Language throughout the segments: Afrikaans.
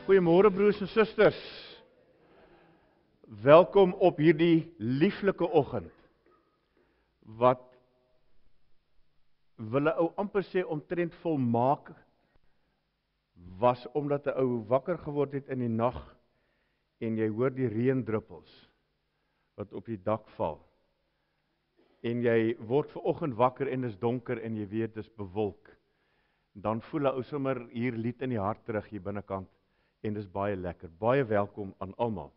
Goeiemôre broers en susters. Welkom op hierdie lieflike oggend. Wat wil 'n ou amper sê omtrent volmaak was omdat 'n ou wakker geword het in die nag en jy hoor die reendruppels wat op die dak val. En jy word vanoggend wakker en is donker en jy weet dis bewolk. Dan voel 'n ou sommer hier lied in die hart terug hier binnekant. En dis baie lekker. Baie welkom aan almal.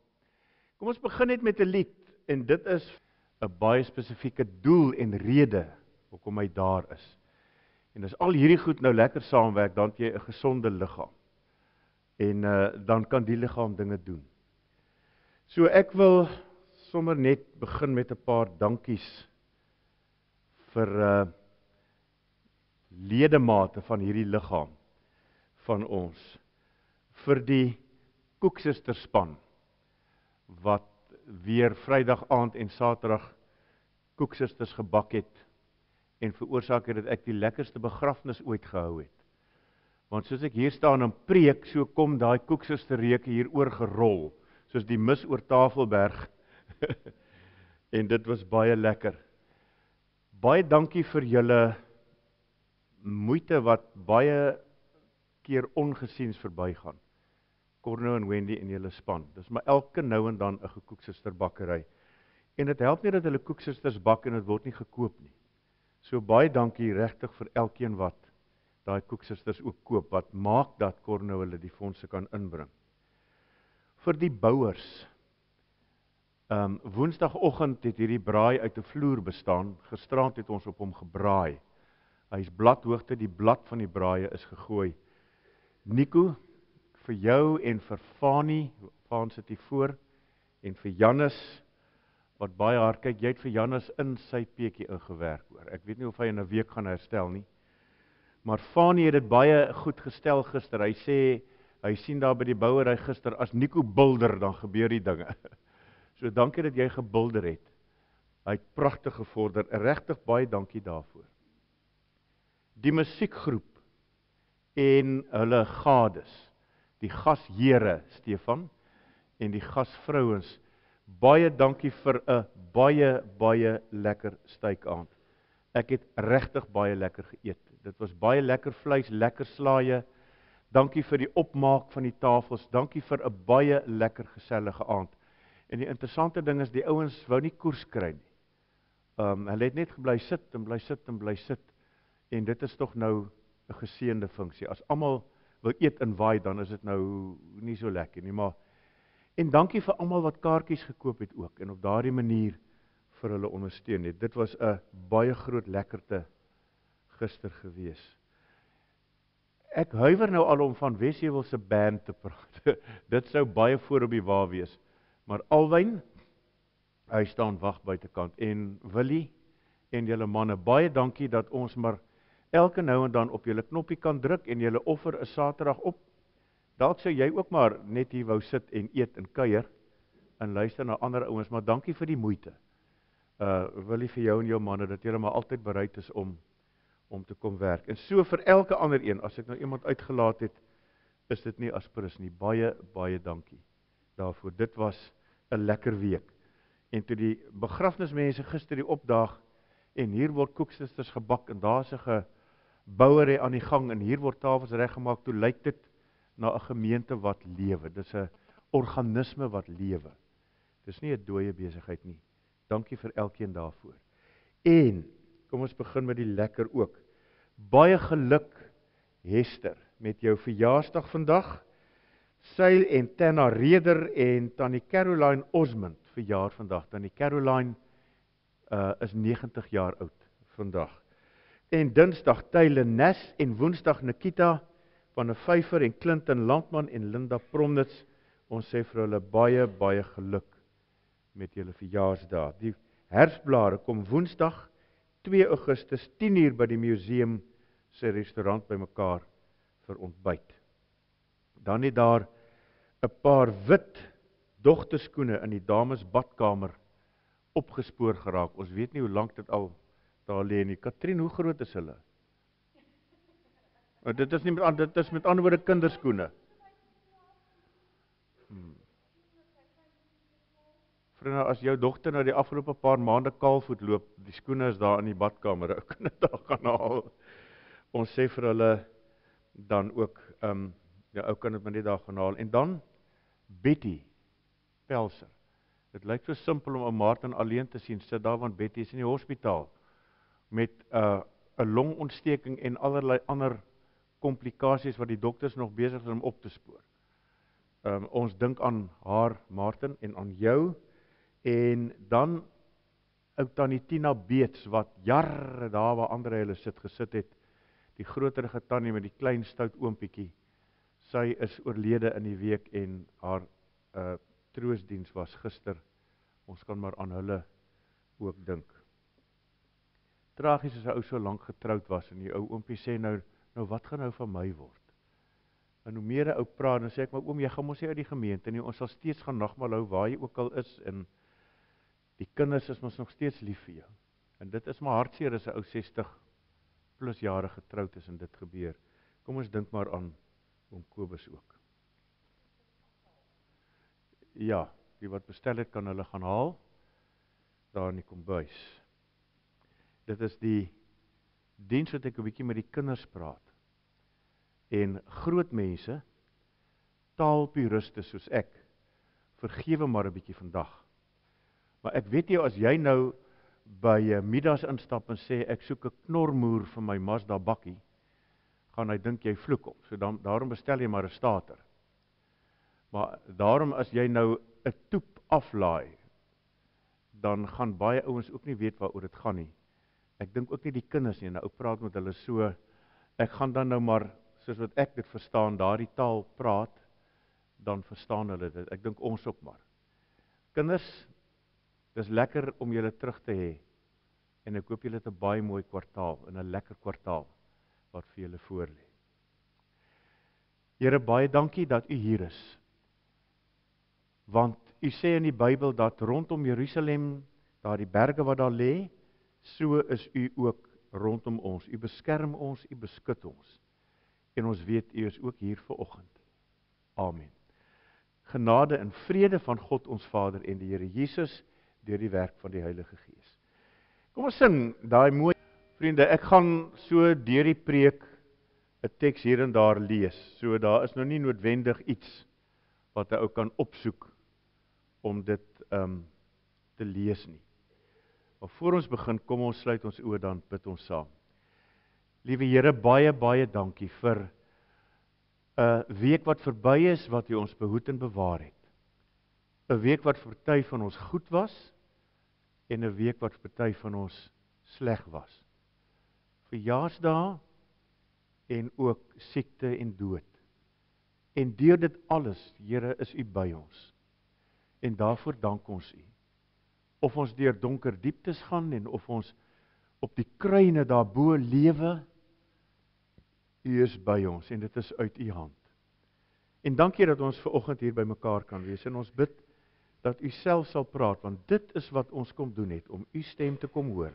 Kom ons begin net met 'n lied en dit is 'n baie spesifieke doel en rede hoekom hy daar is. En as al hierdie goed nou lekker saamwerk, dan het jy 'n gesonde liggaam. En dan kan die liggaam dinge doen. So ek wil sommer net begin met 'n paar dankies vir ledemate van hierdie liggaam van ons. Vir die koeksusterspan wat weer Vrydag aand en Saterdag koeksusters gebak het en veroorsaak het dat ek die lekkerste begrafnis ooit gehou het. Want soos ek hier staan en preek, so kom daai koeksusterreuke hier oorgerol, soos die mis oor Tafelberg. En dit was baie lekker. Baie dankie vir julle moeite wat baie keer ongesiens verbygaan. Corno en Wendy en julle span. Dis maar elke nou en dan 'n gekoeksusterbakkery. En dit help nie dat hulle koeksusters bak en dit word nie gekoop nie. So baie dankie regtig vir elkeen wat daai koeksusters ook koop, wat maak dat Corno hulle die fondse kan inbring. Vir die bouers. Woensdagoggend het hierdie braai uit 'n vloer bestaan. Gisteraand het ons op hom gebraai. Hy is bladhoogte, die blad van die braaie is gegooi. Nico, vir jou en vir Fani, Faan sit hier voor, en vir Janus, wat baie hard kyk, jy het vir Janus in sy peetjie ingewerk hoor. Ek weet nie of hy in 'n week gaan herstel nie. Maar Fani het dit baie goed gestel gister. Hy sê, hy sien daar by die bouery gister, as Nico bulder, dan gebeur die dinge. So dankie dat jy gebulder het. Hy het pragtig gevorder, regtig baie dankie daarvoor. Die musiekgroep en hulle gades, die gashere Stefan en die gasvrouens, baie dankie vir 'n baie lekker stykaand. Ek het regtig baie lekker geëet. Dit was baie lekker vleis, lekker slaaie. Dankie vir die opmaak van die tafels. Dankie vir 'n baie lekker gesellige aand. En die interessante ding is, die ouens wou nie koers kry nie. Hulle het net gebly sit en bly sit en bly sit. En dit is tog nou 'n geseënde funksie. As almal wil eet en waai, dan is dit nou nie so lekker nie. En dankie vir almal wat kaartjies gekoop het ook en op daardie manier vir hulle ondersteun het. Dit was 'n baie groot lekkerte gister gewees. Ek huiwer nou al om van Wesheuwel se band te praat. Dit sou baie voor op die wa wees. Maar Alwyn, hy staan wag buitekant. En Willie en julle manne, baie dankie dat ons maar elke nou en dan op julle knoppie kan druk en julle offer 'n Saterdag op. Dalk sou jy ook maar net hier wou sit en eet en kuier en luister na ander ouens, maar dankie vir die moeite. Wil vir jou en jou manne dat julle maar altyd bereid is om te kom werk. En so vir elke ander een, as ek nou iemand uitgelaat het, is dit nie aspirus nie. Baie dankie daarvoor. Dit was 'n lekker week. En toe die begrafnismense gister die opdaag en hier word koeksusters gebak en daar's 'n bouery aan die gang en hier word tafels reggemaak, toe lyk dit na 'n gemeente wat lewe. Dis 'n organisme wat lewe. Dis nie 'n dooie besigheid nie. Dankie vir elkeen daarvoor. En kom ons begin met die lekker ook. Baie geluk Hester met jou verjaarsdag vandag. Seil en Tanna Reder en Tannie Caroline Osmond verjaar vandag. Tannie Caroline is 90 jaar oud vandag. En Dinsdag Tyle Nes en Woensdag Nikita van 'n Vyver en Clinton Landman en Linda Promnitz. Ons sê vir hulle baie geluk met julle verjaarsdag. Die Herfsblare kom Woensdag 2 Augustus 10:00 by die museum se restaurant bymekaar vir ontbyt. Dan het daar 'n paar wit dogterskoene in die dames badkamer opgespoor geraak. Ons weet nie hoe lank dit al daar lê nie. Katrien, hoe groot is hulle? Dit is met ander woorde kinderskoene. Vriende, as jou dogter nou die afgelope paar maande kaalvoet loop, die skoene is daar in die badkamer, ou kan dit daar gaan haal. Ons sê vir hulle dan ook, ou kan dit maar net daar gaan haal. En dan, Betty, Pelser. Dit lyk so simpel om ou Martin alleen te sien, sit daar, want Betty is in die hospitaal, met 'n longontsteking en allerlei ander komplikasies wat die dokters nog besig is om op te spoor. Ons dink aan haar, Martin, en aan jou, en dan ou tannie Tina Beets, wat jare daar waar ander hulle gesit het, die groterige tannie met die klein stout oompiekie, sy is oorlede in die week en haar troostdiens was gister. Ons kan maar aan hulle ook dink. Tragies as 'n ou so lank getroud was en die ou oompie sê nou wat gaan nou van my word? En hoe meer 'n ou praat, dan sê ek maar oom, jy gaan mos nie uit die gemeente nie, ons sal steeds gaan nagmaal hou waar jy ook al is, en die kinders is mos nog steeds lief vir jou. En dit is maar hartseer as 'n ou 60 plus jare getroud is en dit gebeur. Kom ons dink maar aan oom Kobus ook. Ja, die wat bestel het kan hulle gaan haal, daar in die kombuis. Dit is die diens wat ek 'n bietjie met die kinders praat. En groot mense, taalpuriste soos ek, vergewe maar 'n bietjie vandag. Maar ek weet jy, as jy nou by Midas instap en sê, ek soek 'n knormoer vir my Mazda bakkie, gaan hy dink jy vloek op. So daarom bestel jy maar 'n stater. Maar daarom as jy nou 'n toep aflaai, dan gaan baie ouens ook nie weet waaroor dit gaan nie. Ek dink ook nie die kinders nie, en ou praat met hulle so, ek gaan dan nou maar, soos wat ek dit verstaan, daardie taal praat, dan verstaan hulle dit. Ek dink ons ook maar. Kinders, dis lekker om julle terug te hê, en ek hoop julle het 'n baie mooi kwartaal, en 'n lekker kwartaal, wat vir julle voorlê. Here, baie dankie dat u hier is, want u sê in die Bybel dat rondom Jerusalem, daar die berge wat daar lê, so is u ook rondom ons. U beskerm ons, u beskud ons. En ons weet, u is ook hier vanoggend. Amen. Genade en vrede van God ons Vader en die Here Jesus, deur die werk van die Heilige Gees. Kom ons sing daai mooi, vriende, ek gaan so deur die preek 'n teks hier en daar lees. So daar is nou nie noodwendig iets wat 'n ou kan opsoek om dit te lees nie. Maar voor ons begin, kom ons sluit ons oë, dan bid ons saam. Liewe Here, baie, baie dankie vir 'n week wat verby is, wat u ons behoed en bewaar het. 'n Week wat vir party van ons goed was, en 'n week wat vir party van ons sleg was. Verjaarsdae, en ook siekte en dood. En deur dit alles, Here, is u by ons. En daarvoor dank ons u. Of ons deur donker dieptes gaan, en of ons op die kruine daarbo lewe, u is by ons, en dit is uit u hand. En dankie dat ons vanoggend hier by mekaar kan wees, en ons bid dat u self sal praat, want dit is wat ons kom doen het, om u stem te kom hoor.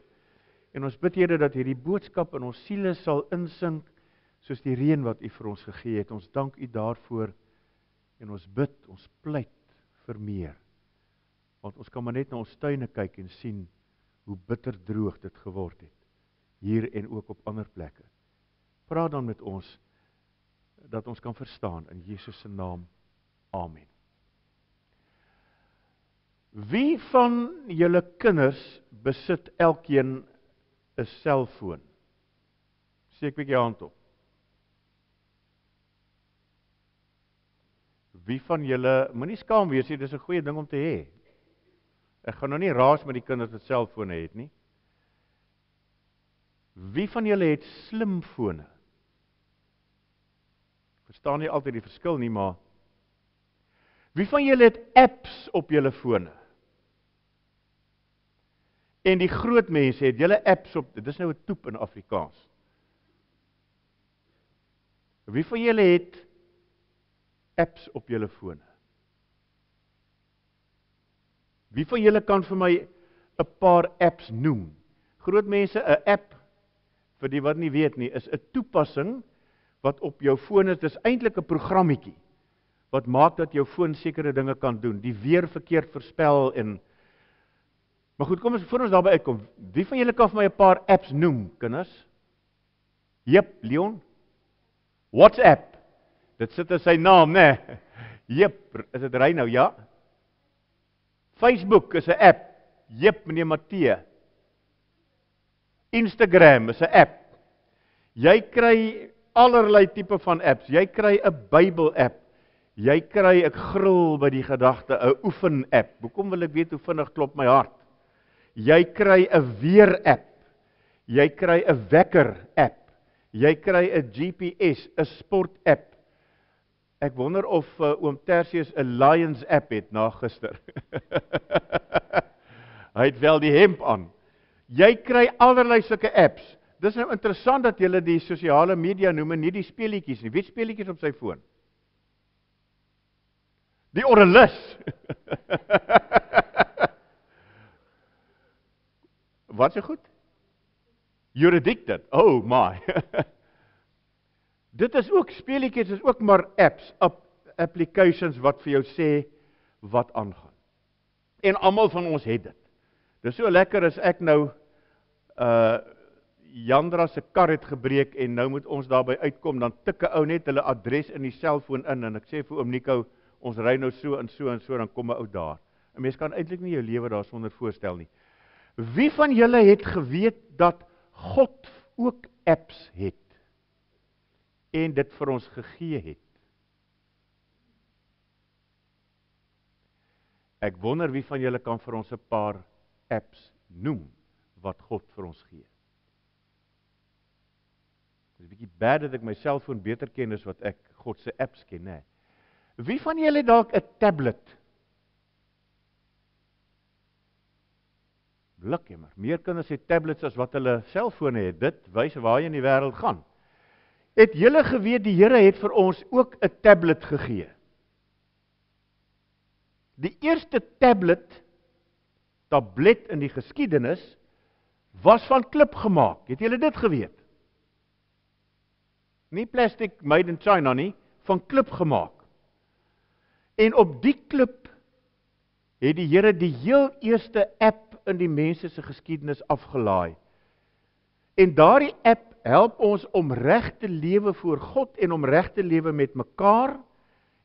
En ons bid, Here, dat hierdie boodskap in ons siele sal insink, soos die reën wat u vir ons gegee het. Ons dank u daarvoor, en ons bid, ons pleit vir meer. Want ons kan maar net na ons tuine kyk en sien hoe bitter droog dit geword het, hier en ook op ander plekke. Praat dan met ons, dat ons kan verstaan, in Jesus se naam, amen. Wie van julle kinders besit elkeen 'n selfoon? Steek 'n bietjie hand op. Wie van julle, moenie skaam wees nie, dis 'n goeie ding om te hê. Ek gaan nou nie raas met die kinders wat selfone het nie. Wie van julle het slimfone? Verstaan nie altyd die verskil nie, maar wie van julle het apps op julle fone? En die groot mense, het julle apps op, dit is nou 'n toep in Afrikaans. Wie van julle het apps op julle fone? Wie van julle kan vir my 'n paar apps noem? Groot mense, 'n app, vir die wat nie weet nie, is 'n toepassing wat op jou foon is. Dis eintlik 'n programmetjie wat maak dat jou foon sekere dinge kan doen, die weer verkeerd voorspel maar goed, kom ons voor ons daarby uitkom. Wie van julle kan vir my 'n paar apps noem, kinders? Jep, Leon? WhatsApp. Dit sit in sy naam, né? Jep, is dit reg nou, ja? Facebook is 'n app. Jep, meneer Matthee. Instagram is 'n app. Jy kry allerlei tipe van apps. Jy kry 'n Bybel-app. Jy kry, ek gril by die gedagte, 'n oefen-app. Hoekom wil ek weet hoe vinnig klop my hart? Jy kry 'n weer-app. Jy kry 'n wekker-app. Jy kry 'n GPS, 'n sport-app. Ek wonder of oom Tertius 'n Lions-app het na gister. Hy het wel die hemp aan. Jy kry allerlei sulke apps. Dis nou interessant dat julle die sosiale media noem en nie die speelietjies nie. Wie het speelietjies op sy foon? Die orrelis. Wat so goed? You're addicted. Oh my. Dit is ook speelietjies, is ook maar apps, applications wat vir jou sê wat aangaan. En almal van ons het dit. Dis so lekker as ek nou Jandra se kar het gebreek en nou moet ons daarby uitkom, dan tik 'n ou net hulle adres in die selfoon in en ek sê vir oom Nico, ons ry nou so en so en so, dan kom 'n ou daar. 'n Mens kan eintlik nie jou lewe daarsonder voorstel nie. Wie van julle het geweet dat God ook apps het en dit vir ons gegee het? Ek wonder wie van julle kan vir ons 'n paar apps noem wat God vir ons gee. Dit is 'n bietjie bad dat ek my selfoon beter ken as wat ek God se apps ken, né? Wie van julle het dalk 'n tablet? Blikjemmer. Meer kinders het tablets as wat hulle selfone het. Dit wys waar jy in die wêreld gaan. Het julle geweet die Here het vir ons ook 'n tablet gegee? Die eerste tablet in die geskiedenis was van klip gemaak. Het julle dit geweet? Nie plastic made in China nie, van klip gemaak. En op die klip het die Here die heel eerste app in die mense se geskiedenis afgelaai. En daardie app help ons om reg te lewe voor God en om reg te lewe met mekaar.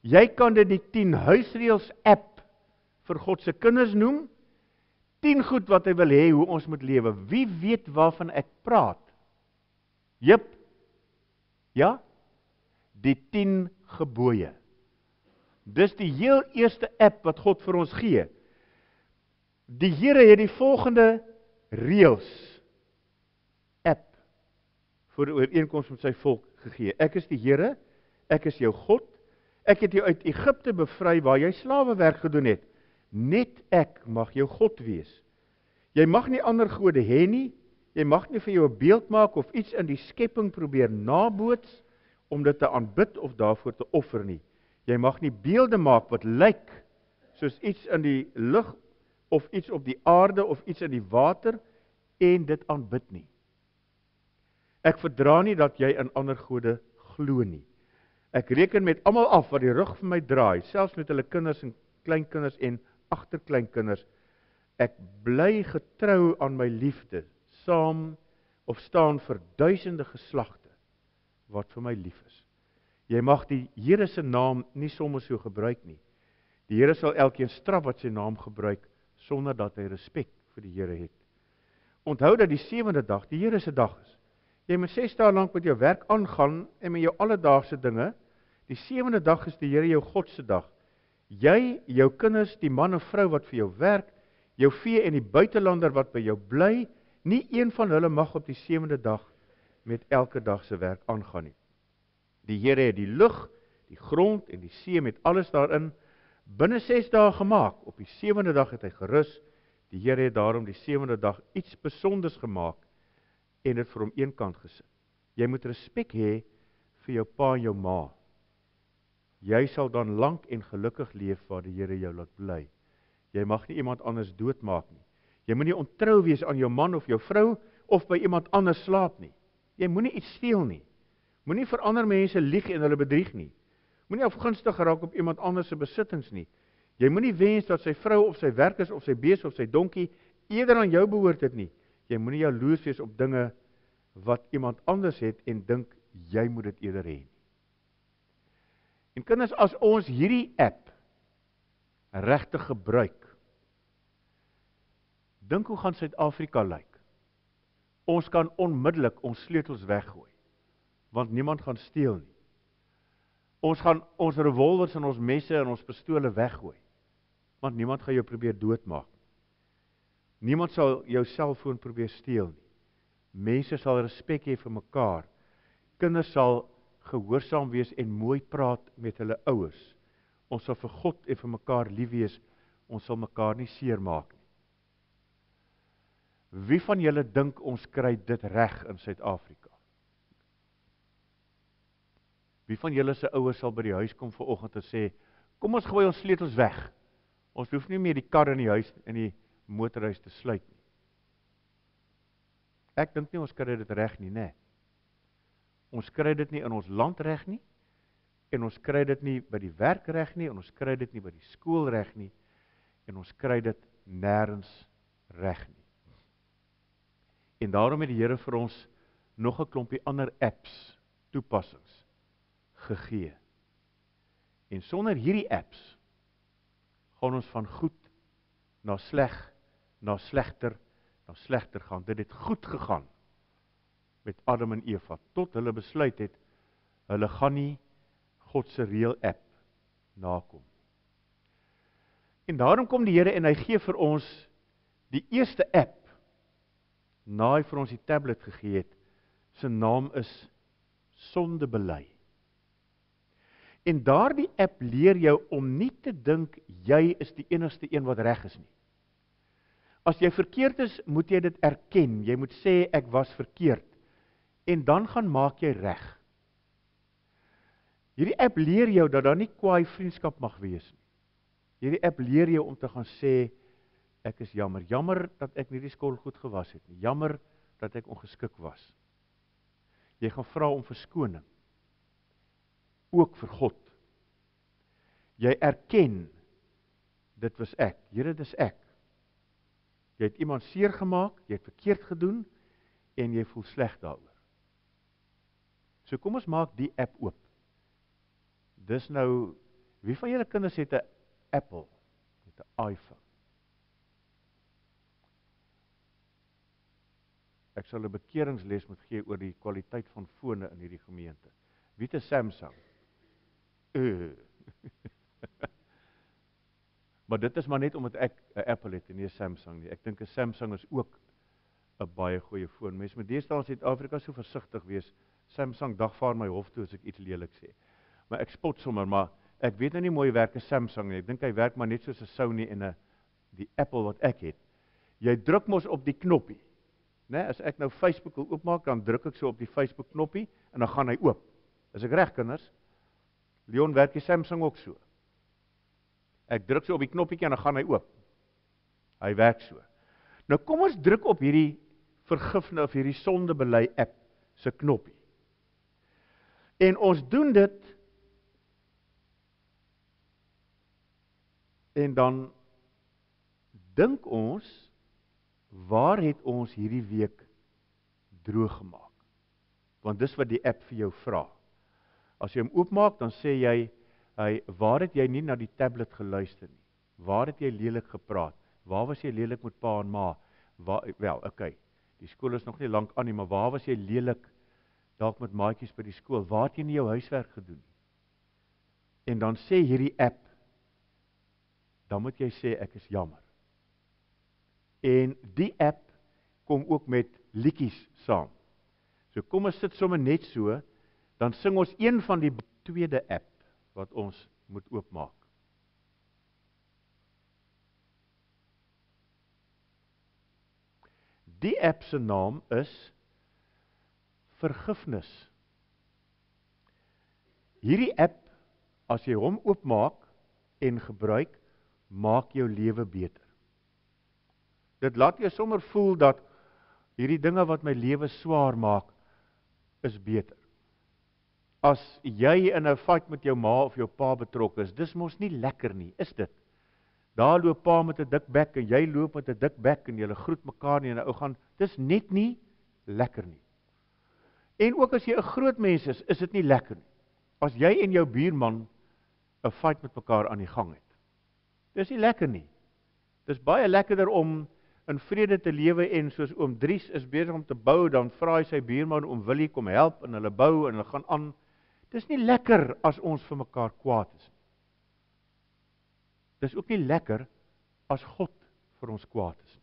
Jy kan dit die 10 huisreëls app vir God se kinders noem. 10 goed wat hy wil hê hoe ons moet lewe. Wie weet waarvan ek praat? Jep. Ja? Die 10 gebooie. Dis die heel eerste app wat God vir ons gee. Die Here het die volgende reëls app vir die ooreenkoms met sy volk gegee. Ek is die Here, ek is jou God, ek het jou uit Egipte bevry waar jy slawewerk gedoen het. Net ek mag jou God wees. Jy mag nie ander gode hê nie, jy mag nie vir jou 'n beeld maak of iets in die skepping probeer naboots om dit te aanbid of daarvoor te offer nie. Jy mag nie beelde maak wat lyk soos iets in die lug of iets op die aarde of iets in die water en dit aanbid nie. Ek verdra nie dat jy in ander gode glo nie. Ek reken met almal af wat die rug vir my draai, selfs met hulle kinders en kleinkinders en agterkleinkinders. Ek bly getrou aan my liefde, saam of staan vir duisende geslagte wat vir my lief is. Jy mag die Here se naam nie sommer so gebruik nie. Die Here sal elkeen straf wat sy naam gebruik, sonder dat hy respek vir die Here het. Onthou dat die 7de dag die Here se dag is. Jy moet 6 dae lank met jou werk aangaan en met jou alledaagse dinge. Die 7de dag is die Here jou God se dag. Jy, jou kinders, die man en vrou wat vir jou werk, jou vee en die buitelander wat by jou bly, nie een van hulle mag op die 7de dag met elke dag se werk aangaan nie. Die Here het die lug, die grond en die see met alles daarin binne 6 dae gemaak. Op die 7de dag het hy gerus. Die Here het daarom die 7de dag iets besonders gemaak en dit vir hom eenkant gesit. Jy moet respek hê vir jou pa en jou ma. Jy sal dan lank en gelukkig leef waar die Here jou laat bly. Jy mag nie iemand anders doodmaak nie. Jy moenie ontrou wees aan jou man of jou vrou of by iemand anders slaap nie. Jy moenie iets steel nie. Moenie vir ander mense lieg en hulle bedrieg nie. Moenie afgunstig geraak op iemand anders se besittings nie. Jy moenie wens dat sy vrou of sy werkers of sy bees of sy donkie eerder aan jou behoort het nie. Jy moenie jaloers wees op dinge wat iemand anders het en dink jy moet dit eerder hê nie. En kinders, as ons hierdie app regtig gebruik, dink hoe gaan Suid-Afrika lyk? Ons kan onmiddellik ons sleutels weggooi, want niemand gaan steel nie. Ons gaan ons revolvers en ons messe en ons pistole weggooi, want niemand gaan jou probeer doodmaak. Niemand sal jou selfoon probeer steel nie. Mense sal respek hê vir mekaar. Kinders sal gehoorsaam wees en mooi praat met hulle ouers. Ons sal vir God en vir mekaar lief wees. Ons sal mekaar nie seermaak nie. Wie van julle dink ons kry dit reg in Suid-Afrika? Wie van julle se ouers sal by die huis kom vanoggend en sê, kom ons gooi ons sleutels weg. Ons hoef nie meer die kar in die huis in die motorhuis te sluit nie. Ek dink nie ons kry dit reg nie, né? Ons kry dit nie in ons land reg nie, en ons kry dit nie by die werk reg nie, en ons kry dit nie by die skool reg nie, en ons kry dit nêrens reg nie. En daarom het die Here vir ons nog 'n klompie ander apps, toepassings, gegee. En sonder hierdie apps gaan ons van goed na sleg, na slegter gaan. Dit het goed gegaan met Adam en Eva, tot hulle besluit het, hulle gaan nie God se reël app nakom. En daarom kom die Here en hy gee vir ons die eerste app, na hy vir ons die tablet gegee het, sy naam is Sondebely. En daardie app leer jou om nie te dink, jy is die enigste een wat reg is nie. As jy verkeerd is, moet jy dit erken. Jy moet sê, ek was verkeerd. En dan gaan maak jy reg. Hierdie app leer jou dat daar nie kwaai vriendskap mag wees nie. Hierdie app leer jou om te gaan sê, ek is jammer. Jammer dat ek nie die skool goed gewas het nie. Jammer dat ek ongeskik was. Jy gaan vra om verskoning. Ook vir God. Jy erken, dit was ek. Here, dis ek. Jy het iemand seer gemaak, jy het verkeerd gedoen, en jy voel sleg daaroor. So kom ons maak die app oop. Dis nou, wie van julle kinders het 'n Apple, met 'n iPhone? Ek sal 'n bekeringsles moet gee oor die kwaliteit van fone in hierdie gemeente. Wie het 'n Samsung? Maar dit is maar net omdat ek 'n Apple het en nie 'n Samsung nie. Ek dink 'n Samsung is ook 'n baie goeie foon. Mense moet deesdae in Suid-Afrika so versigtig wees. Samsung dagvaar my hof toe as ek iets lelik sê. Maar ek spot sommer, maar ek weet nou nie mooi werk 'n Samsung nie. Ek dink hy werk maar net soos 'n Sony en die Apple wat ek het. Jy druk mos op die knoppie. Né, as ek nou Facebook wil oopmaak, dan druk ek so op die Facebook knoppie en dan gaan hy oop. Is ek reg, kinders? Leon, werk die Samsung ook so? Ek druk so op die knoppietjie en dan gaan hy oop. Hy werk so. Nou kom ons druk op hierdie vergifnis of hierdie Sondebely app se knoppie. En ons doen dit en dan dink ons, waar het ons hierdie week droog gemaak? Want dis wat die app vir jou vra. As jy hom oopmaak, dan sê jy, waar het jy nie na die tablet geluister nie? Waar het jy lelik gepraat? Waar was jy lelik met pa en ma? Die skool is nog nie lank aan nie, maar waar was jy lelik dalk met maatjies by die skool? Waar het jy nie jou huiswerk gedoen nie? En dan sê hierdie app, dan moet jy sê, ek is jammer. En die app kom ook met liedjies saam. So kom ons sit sommer net so, dan sing ons een van die tweede app wat ons moet oopmaak. Die app se naam is Vergifnis. Hierdie app, as jy hom oopmaak en gebruik, maak jou lewe beter. Dit laat jou sommer voel dat hierdie dinge wat my lewe swaar maak, is beter. as jy in 'n fight met jou ma of jou pa betrokke is, dis mos nie lekker nie, is dit? Daar loop pa met 'n dik bek en jy loop met 'n dik bek en julle groet mekaar nie en 'n ou gaan, dis net nie lekker nie. En ook as jy 'n groot mens is dit nie lekker nie. As jy en jou buurman 'n fight met mekaar aan die gang het. Dis nie lekker nie. Dis baie lekkerder om in vrede te lewe en soos oom Dries is besig om te bou, dan vra hy sy buurman om Willie kom help en hulle bou en hulle gaan aan. Dis nie lekker as ons vir mekaar kwaad is. Dis ook nie lekker as God vir ons kwaad is.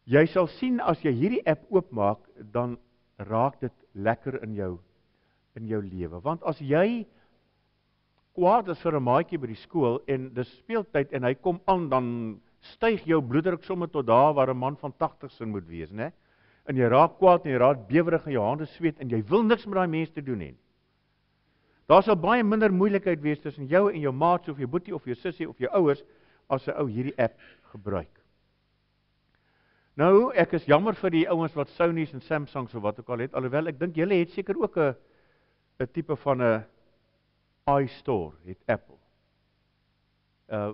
Jy sal sien as jy hierdie app oopmaak, dan raak dit lekker in jou lewe. Want as jy kwaad is vir 'n maatjie by die skool en dis speeltyd en hy kom aan, dan styg jou bloeddruk sommer tot daar waar 'n man van 80 sin moet wees, né? En jy raak kwaad en jy raak bewerig en jou hande sweet en jy wil niks met daai mens te doen hê. Daar sal baie minder moeilikheid wees tussen jou en jou maats of jou boetie of jou sussie of jou ouers as 'n ou hierdie app gebruik. Nou, ek is jammer vir die ouens wat Sony's en Samsung's of wat ook al het, alhoewel ek dink julle het seker ook 'n tipe van 'n iStore, het Apple.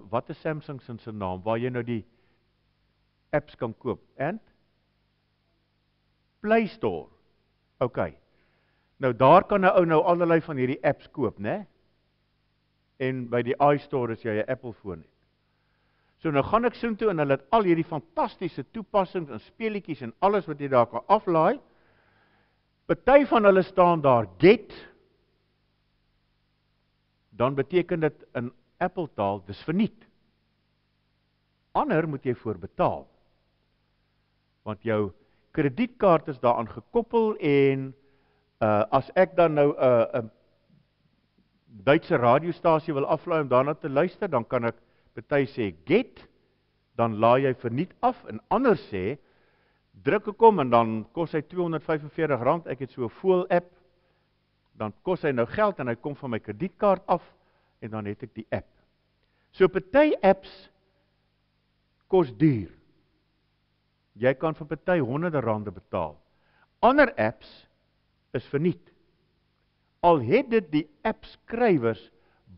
Wat is Samsung se naam, waar jy nou die apps kan koop? And? Play Store. OK. Nou daar kan 'n ou nou allerlei van hierdie apps koop, né? En by die iStore as jy 'n Apple foon het. So nou gaan ek soontoe en hulle het al hierdie fantastiese toepassings en speletjies en alles wat jy daar kan aflaai. Party van hulle staan daar get. Dan beteken dit in Apple taal dis verniet. Ander moet jy voor betaal. Want jou kredietkaart is daaraan gekoppel en as ek dan nou 'n Duitse radiostasie wil aflaai om daarna te luister, dan kan ek party sê get, dan laai jy verniet af en ander sê druk ek hom en dan kos hy R245, ek het so 'n voel app, dan kos hy nou geld en hy kom van my kredietkaart af en dan het ek die app. So party apps kos duur. Jy kan vir party honderde rande betaal. Ander apps is verniet. Al het dit die app-skrywers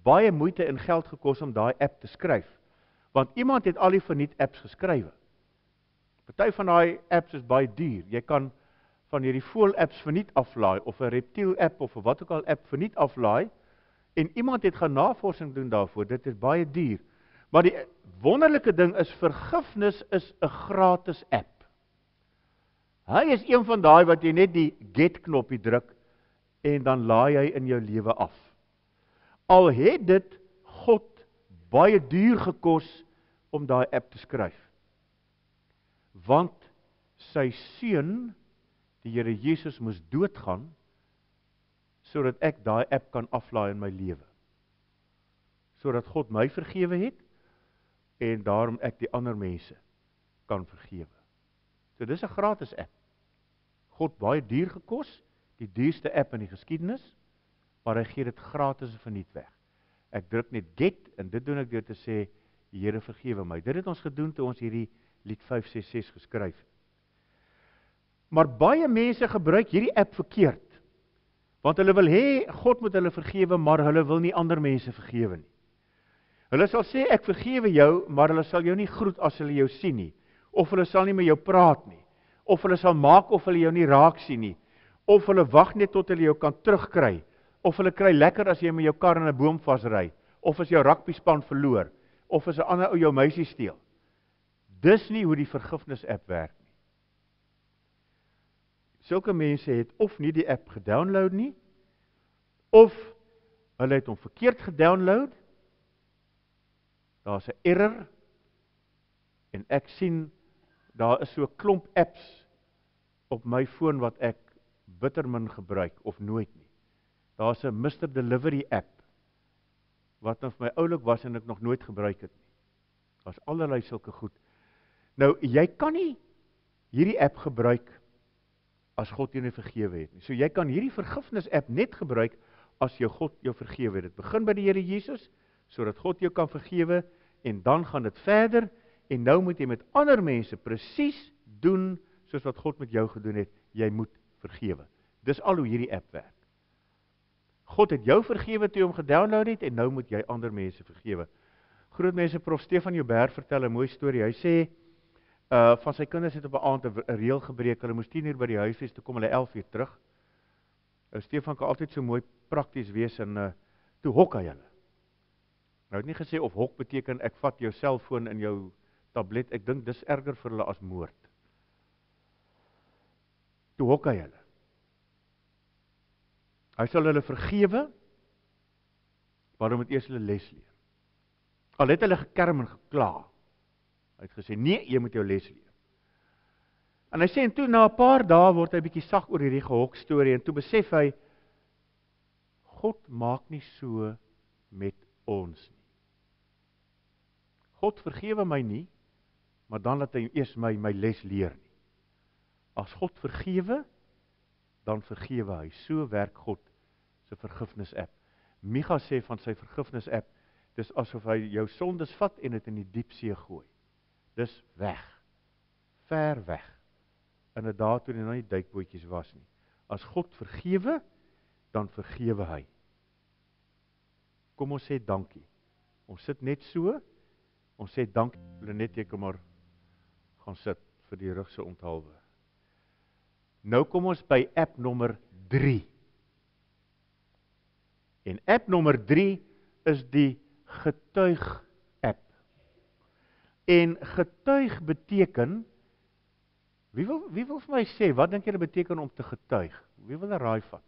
baie moeite en geld gekos om daai app te skryf. Want iemand het al die verniet apps geskrywe. Party van daai apps is baie duur. Jy kan van hierdie voël apps verniet aflaai of 'n reptiel app of wat ook al app verniet aflaai en iemand het gaan navorsing doen daarvoor. Dit is baie duur. Maar die wonderlike ding is vergifnis is 'n gratis app. Hy is een van daai wat jy net die get knoppie druk en dan laai hy in jou lewe af. Al het dit God baie duur gekos om daai app te skryf. Want sy seun, die Here Jesus, moes doodgaan sodat ek daai app kan aflaai in my lewe. Sodat God my vergewe het en daarom ek die ander mense kan vergewe. So dis 'n gratis app. God baie duur gekos, die duurste app in die geskiedenis, maar hy gee dit gratis en verniet weg. Ek druk net get en dit doen ek deur te sê, Here vergewe my. Dit het ons gedoen toe ons hierdie lied 566 geskryf het. Maar baie mense gebruik hierdie app verkeerd. Want hulle wil hê God moet hulle vergewe, maar hulle wil nie ander mense vergewe nie. Hulle sal sê ek vergewe jou, maar hulle sal jou nie groet as hulle jou sien nie. Of hulle sal nie met jou praat nie. Of hulle sal maak of hulle jou nie raak sien nie. Of hulle wag net tot hulle jou kan terugkry. Of hulle kry lekker as jy met jou kar in 'n boom vasry. Of as jou rugbyspan verloor. Of as 'n ander ou jou meisie steel. Dis nie hoe die vergifnis app werk nie. Sulke mense het of nie die app gedownload nie, of hulle het hom verkeerd gedownload. Daar's 'n error en ek sien daar is so 'n klomp apps op my foon wat ek bitter min gebruik of nooit nie. Daar's 'n Mr. Delivery app wat nou vir my oulik was en ek nog nooit gebruik het nie. Daar's allerlei sulke goed. Nou, jy kan nie hierdie app gebruik as God jou nie vergewe het nie. So jy kan hierdie vergifnis app net gebruik as jou God jou vergewe het. Dit begin by die Here Jesus, sodat God jou kan vergewe en dan gaan dit verder en nou moet jy met ander mense presies doen soos wat God met jou gedoen het. Jy moet vergewe. Dis al hoe hierdie app werk. God het jou vergewe toe jy hom gedownload het, en nou moet jy ander mense vergewe. Groot mense, Prof. Stefan Joubert vertel 'n mooi storie. Hy sê, van sy kinders het op 'n aand 'n reël gebreek, hulle moes 10 uur by die huis wees, toe kom hulle 11 uur terug. Stefan kan altyd so mooi prakties wees, en toe hok hy hulle. Nou het nie gesê of hok beteken, ek vat jou selfoon en jou tablet, ek dink dis erger vir hulle as moord. Toe hok hy hulle. Hy sal hulle vergewe, maar hulle moet eers hulle les leer. Al het hulle gekerm en gekla. Hy het gesê, nee, jy moet jou les leer. En hy sê, en toe na 'n paar dae word hy bietjie sag oor hierdie gehok storie, en toe besef hy, God maak nie so met ons nie. God vergewe my nie, maar dan laat hy eers my les leer nie. As God vergewe, dan vergewe hy. So werk God se vergifnis-app. Micha sê van sy vergifnis-app, dis asof hy jou sondes vat en dit in die diepsee gooi. Dis weg. Ver weg. Inderdaad, toe hy nou nie duikbootjies was nie. As God vergewe, dan vergewe hy. Kom ons sê dankie. Ons sit net so, ons sê dankie, Lenet, jy kan maar gaan sit vir die rug se onthaalwe. Nou kom ons by app nommer 3. En app nommer 3 is die getuig app. En getuig beteken, wie wil vir my sê, wat dink jy dit beteken om te getuig? Wie wil 'n raai vat?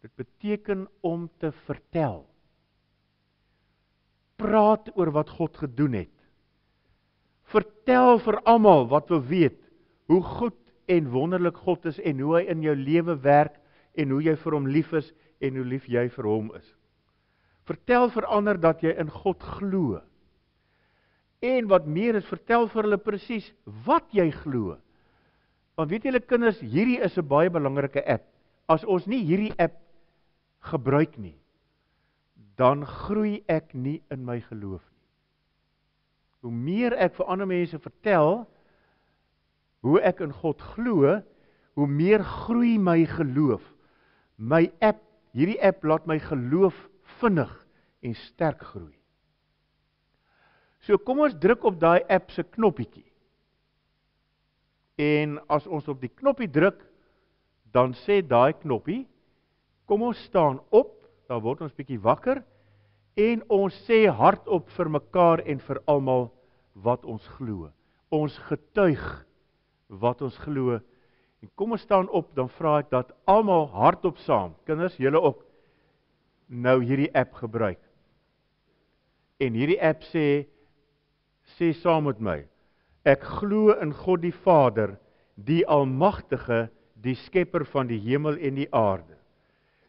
Dit beteken om te vertel. Praat oor wat God gedoen het. Vertel vir almal wat wil weet, hoe goed en wonderlik God is, en hoe hy in jou lewe werk, en hoe jy vir hom lief is, en hoe lief jy vir hom is. Vertel vir ander dat jy in God glo. En wat meer is, vertel vir hulle presies wat jy glo. Want weet julle kinders, hierdie is 'n baie belangrike app. As ons nie hierdie app gebruik nie, dan groei ek nie in my geloof nie. Hoe meer ek vir ander mense vertel hoe ek in God glo, hoe meer groei my geloof. My app, hierdie app laat my geloof vinnig en sterk groei. So kom ons druk op daai app se knoppietjie. En as ons op die knoppie druk, dan sê daai knoppie, kom ons staan op, dan word ons bietjie wakker, en ons sê hardop vir mekaar en vir almal wat ons glo. Ons getuig wat ons glo. En kom ons staan op, dan vra ek dat almal hardop saam, kinders, julle ook, nou hierdie app gebruik. En hierdie app sê saam met my, ek glo in God die Vader, die Almagtige, die skepper van die hemel en die aarde,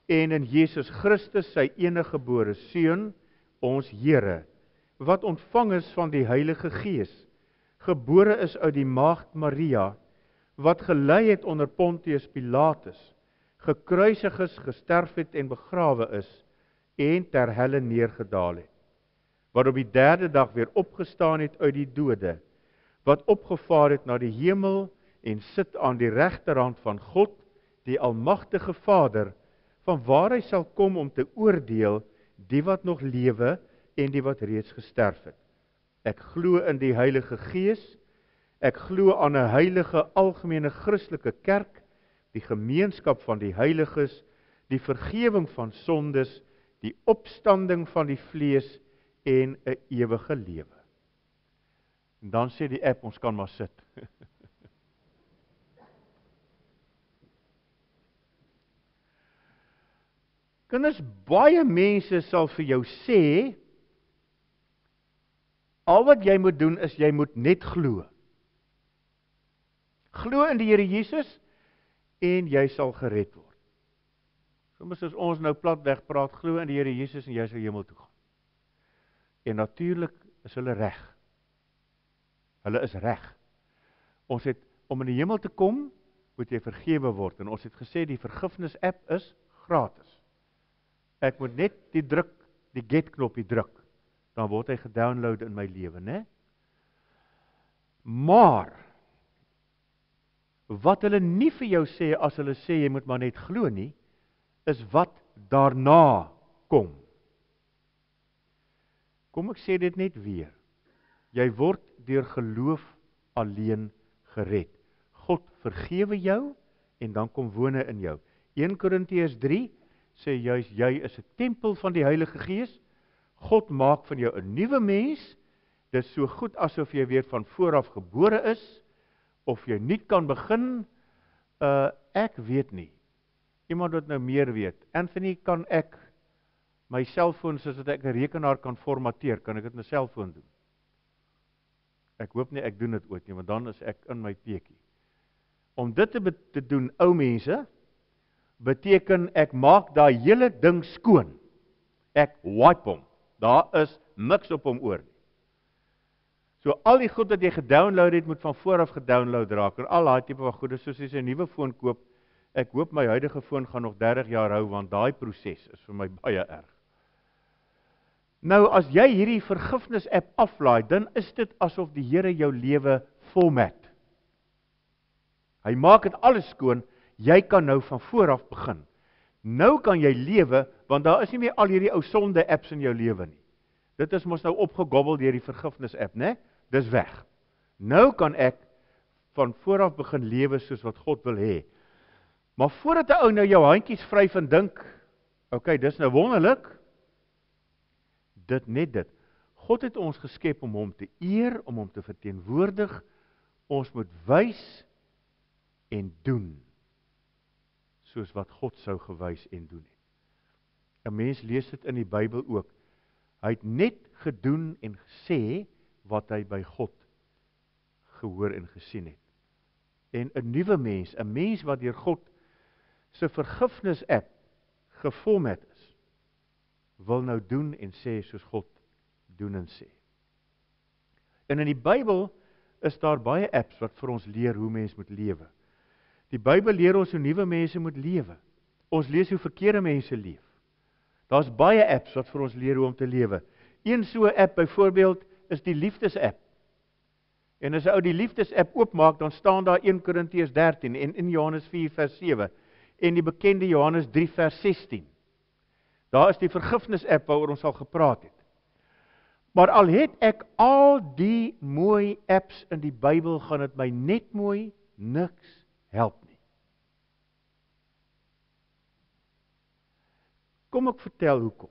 en in Jesus Christus, sy eniggebore Seun, ons Here, wat ontvang is van die Heilige Gees, gebore is uit die maagd Maria, wat gelei het onder Pontius Pilatus, gekruisig is, gesterf het en begrawe is, en ter helle neergedaal het, wat op die 3de dag weer opgestaan het uit die dode, wat opgevaar het na die hemel en sit aan die regterhand van God, die Almagtige Vader, van waar hy sal kom om te oordeel die wat nog lewe en die wat reeds gesterf het. Ek glo in die Heilige Gees, ek glo aan 'n heilige algemene Christelike kerk, die gemeenskap van die heiliges, die vergewing van sondes, die opstanding van die vlees en 'n ewige lewe. En dan sê die app, ons kan maar sit. Kinders, baie mense sal vir jou sê, al wat jy moet doen is, jy moet net glo. Glo in die Here Jesus, en jy sal gered word. Soms as ons nou platweg praat, glo in die Here Jesus, en jy sal hemel toe gaan. En natuurlik is hulle reg. Hulle is reg. Ons het, om in die hemel te kom, moet jy vergewe word. En ons het gesê, die vergifnis-app is gratis. Ek moet net die get knoppie druk, dan word hy gedownload in my lewe, né? Maar, Wat hulle nie vir jou sê as hulle sê jy moet maar net glo nie, is wat daarna kom. Kom ek sê dit net weer. Jy word deur geloof alleen gered. God vergewe jou en dan kom woon hy in jou. 1 Korintiërs 3 sê juist jy is 'n tempel van die Heilige Gees. God maak van jou 'n nuwe mens. Dit is so goed asof jy weer van vooraf gebore is, of jy nie kan begin, ek weet nie. Iemand wat nou meer weet. Anthony, kan ek my selfoon, soos dat ek 'n rekenaar kan formateer, kan ek dit met 'n selfoon doen? Ek hoop nie ek doen dit ooit nie, want dan is ek in my peekie. Om dit te doen, ou mense, beteken ek maak daai hele ding skoon. Ek wipe hom. Daar is niks op hom oor nie. So al die goed wat jy gedownload het, moet van vooraf gedownload raak, en al daai tipe van goede, soos as jy 'n nuwe foon koop, ek hoop my huidige foon gaan nog 30 jaar hou, want daai proses is vir my baie erg. Nou, as jy hierdie vergifnis app aflaai, dan is dit asof die Here jou lewe format. Hy maak dit alles skoon, jy kan nou van vooraf begin. Nou kan jy lewe, want daar is nie meer al hierdie ou sonde apps in jou lewe nie. Dit is mos nou opgegobbel deur die vergifnis app, né? Dis weg. Nou kan ek van vooraf begin lewe soos wat God wil hê. Maar voordat 'n ou nou jou handjies vryf en dink, okay, dis nou wonderlik, dit. God het ons geskep om hom te eer, om hom te verteenwoordig. Ons moet wys en doen, soos wat God sou gewys en doen het. 'n Mens lees dit in die Bybel ook. Hy het net gedoen en gesê wat hy by God gehoor en gesien het. En 'n nuwe mens, 'n mens wat deur God se vergifnis app geformat is, wil nou doen en sê soos God doen en sê. En in die Bybel is daar baie apps wat vir ons leer hoe mens moet lewe. Die Bybel leer ons hoe nuwe mense moet lewe. Ons lees hoe verkeerde mense leef. Daar's baie apps wat vir ons leer hoe om te lewe. Een so app byvoorbeeld is die liefdes-app. En as 'n ou die liefdes-app oopmaak, dan staan daar 1 Korintiërs 13 en in Johannes 4 vers 7 en die bekende Johannes 3 vers 16. Daar is die vergifnis-app waaroor ons al gepraat het. Maar al het ek al die mooi apps in die Bybel, gaan dit my net mooi niks help nie. Kom ek vertel hoekom.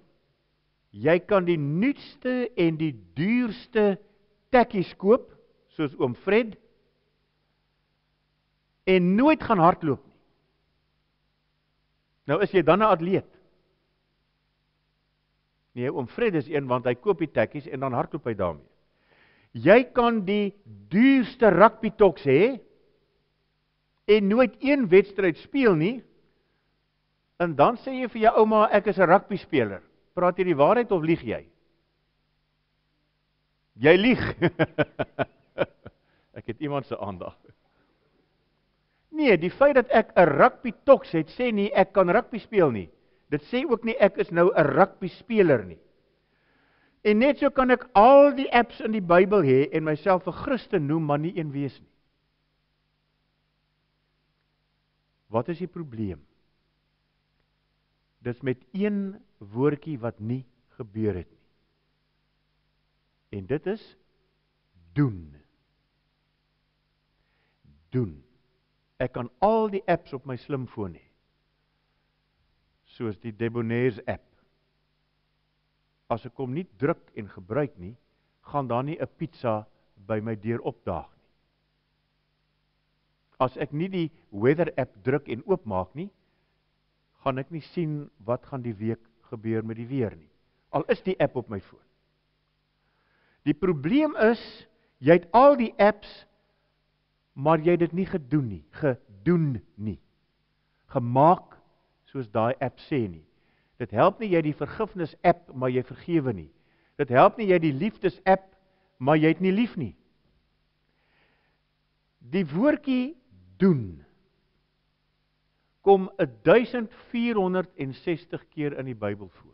Jy kan die nuutste en die duurste tekkies koop, soos oom Fred, en nooit gaan hardloop nie. Nou is jy dan 'n atleet. Nee, oom Fred is een, want hy koop die tekkies en dan hardloop hy daarmee. Jy kan die duurste rugby toks hê, en nooit een wedstryd speel nie, en dan sê jy vir jou ouma, ek is 'n rugby speler. Praat jy die waarheid of lieg jy? Jy lieg. Ek het iemand se aandag. Nee, die feit dat ek 'n rugby toks het, sê nie ek kan rugby speel nie. Dit sê ook nie ek is nou 'n rugby speler nie. En net so kan ek al die apps in die Bybel hê en myself 'n Christen noem, maar nie een wees nie. Wat is die probleem? Dis met een woordjie wat nie gebeur het nie. En dit is doen. Doen. Ek kan al die apps op my slimfoon hê. Soos die Debonair's app. As ek hom nie druk en gebruik nie, gaan daar nie 'n pizza by my deur opdaag nie. As ek nie die weather app druk en oopmaak nie, gaan ek nie sien wat gaan die week gebeur met die weer nie. Al is die app op my foon. Die probleem is, jy het al die apps, maar jy het dit nie gedoen nie. Gemaak soos daai app sê nie. Dit help nie jy die vergifnis app, maar jy vergewe nie. Dit help nie jy die liefdes app, maar jy het nie lief nie. Die woordjie doen kom 1460 keer in die Bybel voor.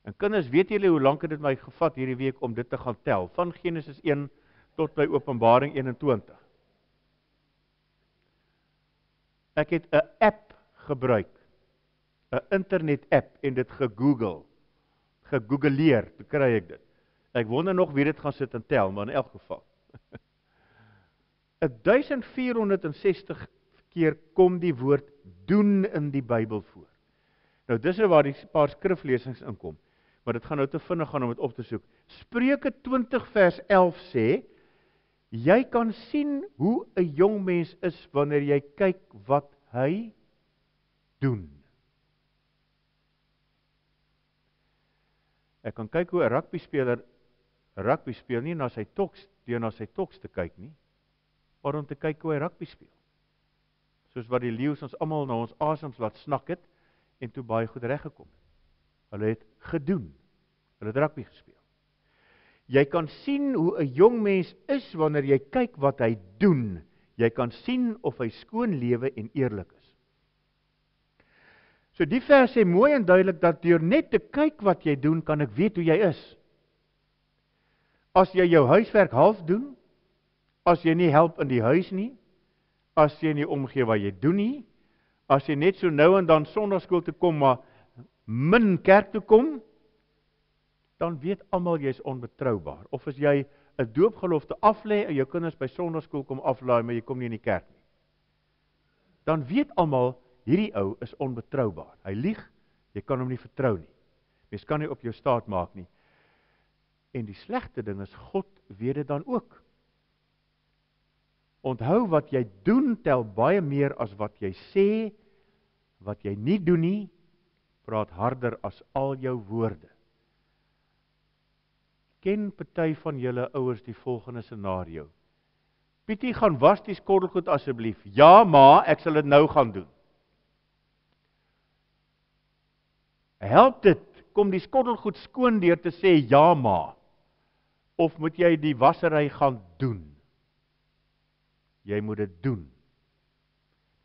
En kinders, weet julle hoe lank het dit my gevat hierdie week om dit te gaan tel? Van Genesis 1 tot by Openbaring 21. Ek het 'n app gebruik, 'n internet app en dit gegoogleer, toe kry ek dit. Ek wonder nog wie dit gaan sit en tel, maar in elk geval. 1460 keer kom die woord doen in die Bybel voor. Nou dis waar die paar skriflesings inkom, maar dit gaan nou te vinnig gaan om dit op te soek. Spreuke 20 vers 11 sê, jy kan sien hoe 'n jong mens is wanneer jy kyk wat hy doen. Ek kan kyk hoe 'n rugbyspeler rugby speel, nie na sy toks te kyk nie, maar om te kyk hoe hy rugby speel. Soos wat die leeu's ons almal na ons asems laat snak het, en toe baie goed reggekom het. Hulle het gedoen. Hulle het rugby gespeel. Jy kan sien hoe 'n jong mens is wanneer jy kyk wat hy doen. Jy kan sien of hy skoon lewe en eerlik is. So die vers sê mooi en duidelik dat deur net te kyk wat jy doen, kan ek weet hoe jy is. As jy jou huiswerk half doen, as jy nie help in die huis nie, as jy nie omgee wat jy doen nie, as jy net so nou en dan sonnaarskool toe kom, maar min kerk toe kom, dan weet almal jy is onbetroubaar. Of as jy 'n doopgelofte aflê en jou kinders by sonnaarskool kom aflaai, maar jy kom nie in die kerk nie, dan weet almal hierdie ou is onbetroubaar. Hy lieg, jy kan hom nie vertrou nie. Mens kan nie op jou staat maak nie. En die slegte ding is, God weet dit dan ook. Onthou, wat jy doen tel baie meer as wat jy sê. Wat jy nie doen nie, praat harder as al jou woorde. Ken party van julle ouers die volgende scenario. Pietie, gaan was die skottelgoed asseblief. Ja, ma, ek sal dit nou gaan doen. Help dit, kom die skottelgoed skoon deur te sê ja, ma. Of moet jy die wassery gaan doen? Jy moet dit doen.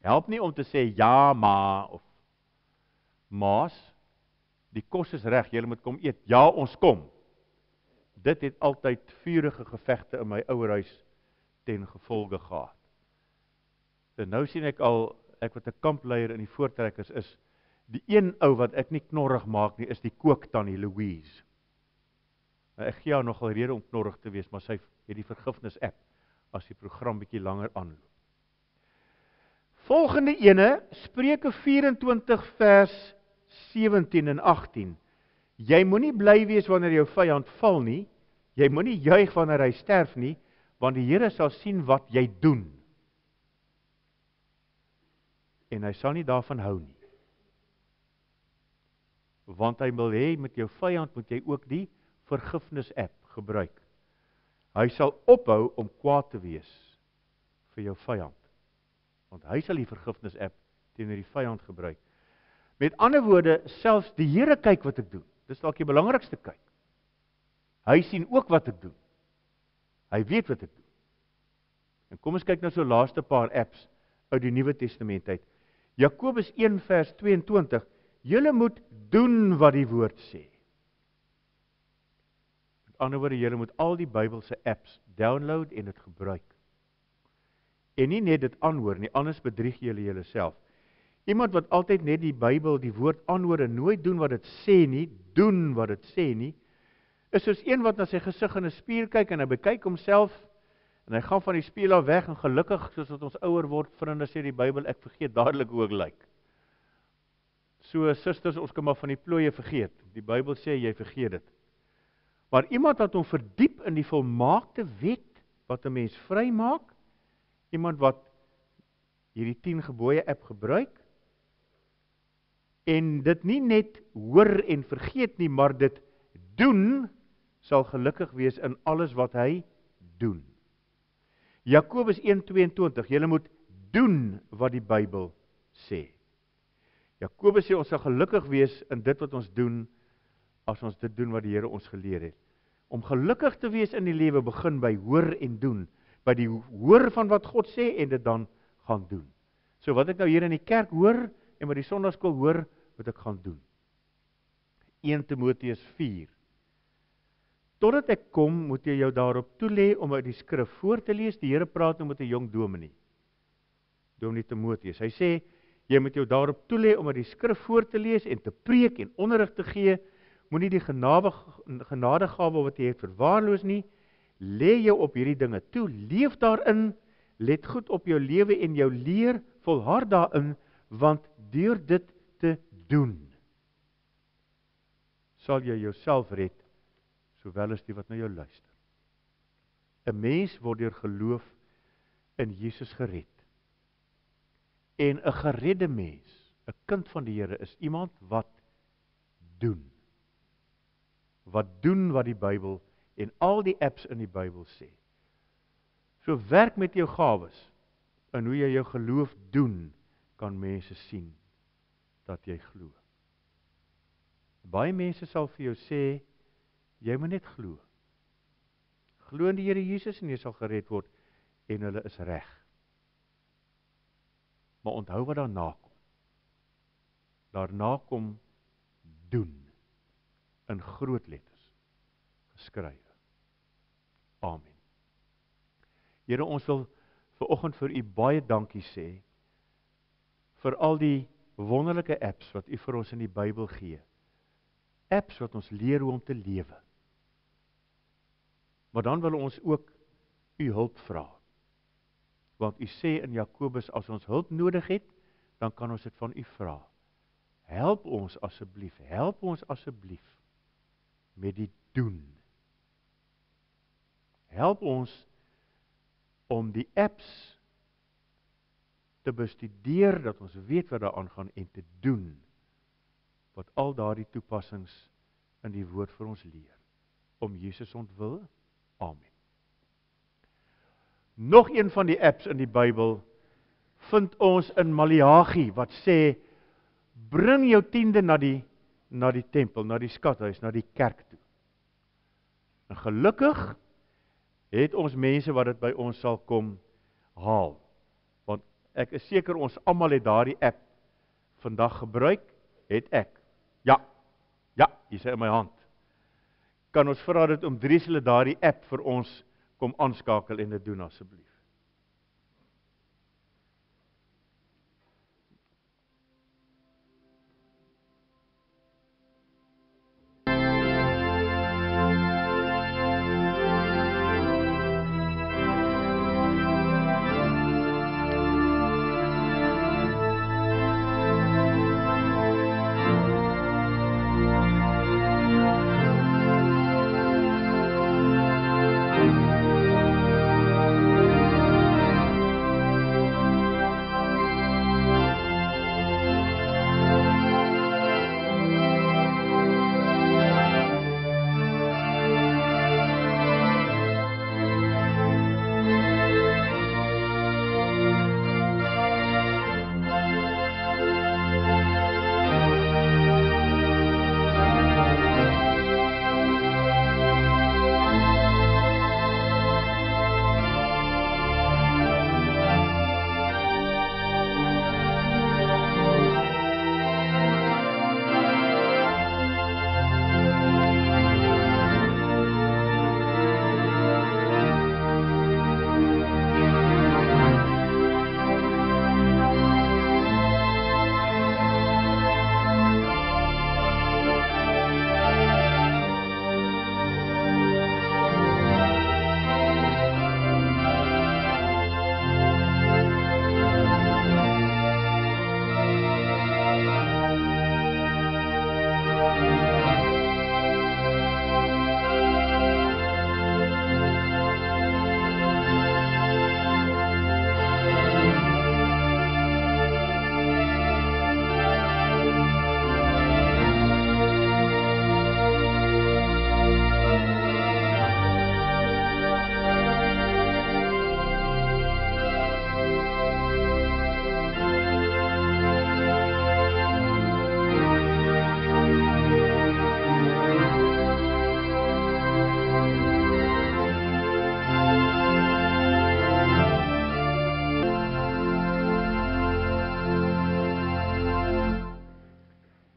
Help nie om te sê ja, ma, of maas, die kos is reg, julle moet kom eet. Ja, ons kom. Dit het altyd vurige gevegte in my ouerhuis ten gevolge gehad. En nou sien ek al, ek wat 'n kampleier in die voortrekkers is, die een ou wat ek nie knorrig maak nie, is die kooktannie Louise. Nou, ek gee haar nogal rede om knorrig te wees, maar sy het die vergifnis app, as die program bietjie langer aanloop. Volgende ene, Spreuke 24 vers 17 en 18. Jy moenie bly wees wanneer jou vyand val nie, jy moenie juig wanneer hy sterf nie, want die Here sal sien wat jy doen. En hy sal nie daarvan hou nie. Want hy wil hê met jou vyand moet jy ook die vergifnis app gebruik. Hy sal ophou om kwaad te wees vir jou vyand. Want hy sal die vergifnis app teenoor die vyand gebruik. Met ander woorde, selfs die Here kyk wat ek doen. Dis dalk die belangrikste kyk. Hy sien ook wat ek doen. Hy weet wat ek doen. En kom ons kyk nou so laaste paar apps uit die Nuwe Testament uit. Jakobus 1 vers 22. Julle moet doen wat die woord sê. Met ander woorde, julle moet al die Bybelse apps download en dit gebruik. En nie net dit aanhoor nie, anders bedrieg julle julleself. Iemand wat altyd net die Bybel, die woord aanhoor en nooit doen wat dit sê nie, doen wat dit sê nie, is soos een wat na sy gesig in 'n spieël kyk en hy bekyk homself en hy gaan van die spieël af weg en gelukkig, soos wat ons ouer word, vriende, sê die Bybel, ek vergeet dadelik hoe ek lyk. So, susters, ons kan maar van die plooie vergeet. Die Bybel sê jy vergeet dit. Maar iemand wat hom verdiep in die volmaakte wet wat 'n mens vry maak, iemand wat hierdie 10 gebooie app gebruik en dit nie net hoor en vergeet nie, maar dit doen, sal gelukkig wees in alles wat hy doen. Jakobus 1:22, julle moet doen wat die Bybel sê. Jakobus sê ons sal gelukkig wees in dit wat ons doen, as ons dit doen wat die Here ons geleer het. Om gelukkig te wees in die lewe begin by hoor en doen, by die hoor van wat God sê en dit dan gaan doen. So wat ek nou hier in die kerk hoor en wat die sonnaarskool hoor, moet ek gaan doen. 1 Timoteus 4. Totdat ek kom, moet jy jou daarop toelê om uit die skrif voor te lees. Die Here praat nou met 'n jong dominee. Dominee Timoteus. Hy sê, jy moet jou daarop toelê om uit die skrif voor te lees en te preek en onderrig te gee. Moenie die genadegawe wat jy het verwaarloos nie. Lê jou op hierdie dinge toe, leef daarin, let goed op jou lewe en jou leer, volhard daarin, want deur dit te doen, sal jy jouself red, sowel as die wat na jou luister. 'n Mens word deur geloof in Jesus gered. En 'n geredde mens, 'n kind van die Here, is iemand wat doen. Wat doen wat die Bybel en al die apps in die Bybel sê. So werk met jou gawes, en hoe jy jou geloof doen, kan mense sien dat jy glo. Baie mense sal vir jou sê, jy moet net glo. Glo in die Here Jesus en jy sal gered word, en hulle is reg. Maar onthou wat daarna kom. Daarna kom doen, in groot letters, geskrywe. Amen. Here, ons wil vanoggend vir u baie dankie sê, vir al die wonderlike apps wat u vir ons in die Bybel gee. Apps wat ons leer hoe om te lewe. Maar dan wil ons ook u hulp vra. Want u sê in Jakobus, as ons hulp nodig het, dan kan ons dit van u vra. Help ons asseblief met die doen. Help ons om die apps te bestudeer, dat ons weet wat daar aangaan en te doen, wat al daardie toepassings in die woord vir ons leer. Om Jesus ontwil. Amen. Nog een van die apps in die Bybel vind ons in Maleagi, wat sê, bring jou tiende na die tempel, na die skathuis, na die kerk toe. En gelukkig het ons mense wat dit by ons sal kom haal. Want ek is seker ons almal het daardie app vandag gebruik, het ek. Ja, hier is in my hand. Kan ons vra dit om Dries hulle daardie app vir ons kom aanskakel en dit doen asseblief.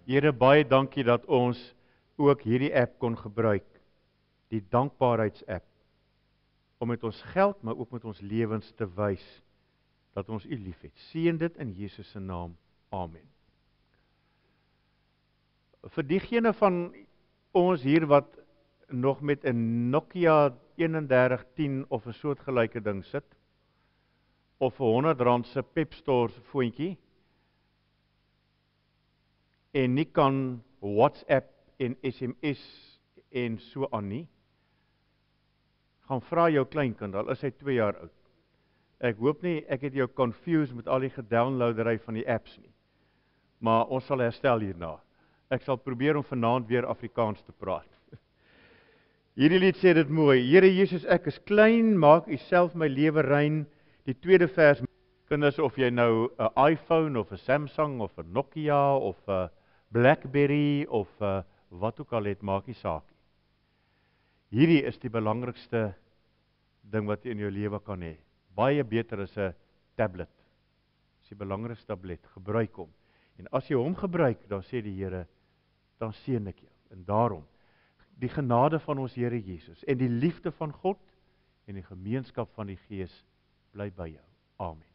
Here, baie dankie dat ons ook hierdie app kon gebruik, die dankbaarheidsapp, om met ons geld, maar ook met ons lewens te wys dat ons U liefhet. Seën dit in Jesus se naam. Amen. Vir diegene van ons hier wat nog met 'n Nokia 3110 of 'n soortgelyke ding sit, of 'n R100 se Pep Stores foontjie, en nie kan WhatsApp en SMS en so aan nie, gaan vra jou kleinkind, al is hy 2 jaar oud. Ek hoop nie, ek het jou confused met al die gedownloadery van die apps nie, maar ons sal herstel hierna. Ek sal probeer om vanaand weer Afrikaans te praat. Hierdie lied sê dit mooi, Here Jesus, ek is klein, maak U self my lewe rein. Die tweede vers, kinders, of jy nou 'n iPhone, of 'n Samsung, of 'n Nokia, of 'n Blackberry, of wat ook al het, maak nie saak nie. Hierdie is die belangrikste ding wat jy in jou lewe kan hê. Baie beter as 'n tablet. Dis die belangrikste tablet, gebruik hom. En as jy hom gebruik, dan sê die Here, dan seën ek jou. En daarom, die genade van ons Here Jesus, en die liefde van God, en die gemeenskap van die Gees, bly by jou. Amen.